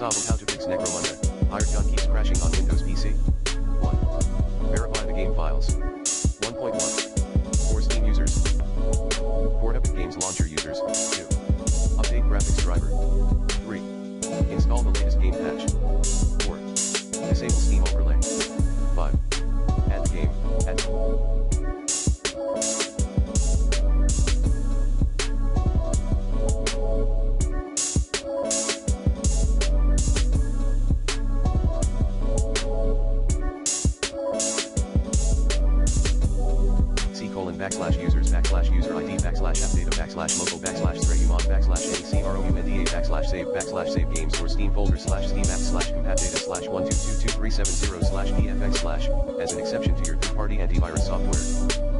Solve how to fix Necromunda. Hired gun keeps crashing on Windows PC. 1. Verify the game files. 1.1. For Steam users. For Epic Games Launcher users. 2. Update graphics driver. 3. Install the latest game patch. 4. Disable Steam overlay. 5. Add game. Add. /users /user ID /app data /local /strayumon /acromunda /save games or Steam folder /steam app /compat data /1222370 /pfx / as an exception to your third-party antivirus software.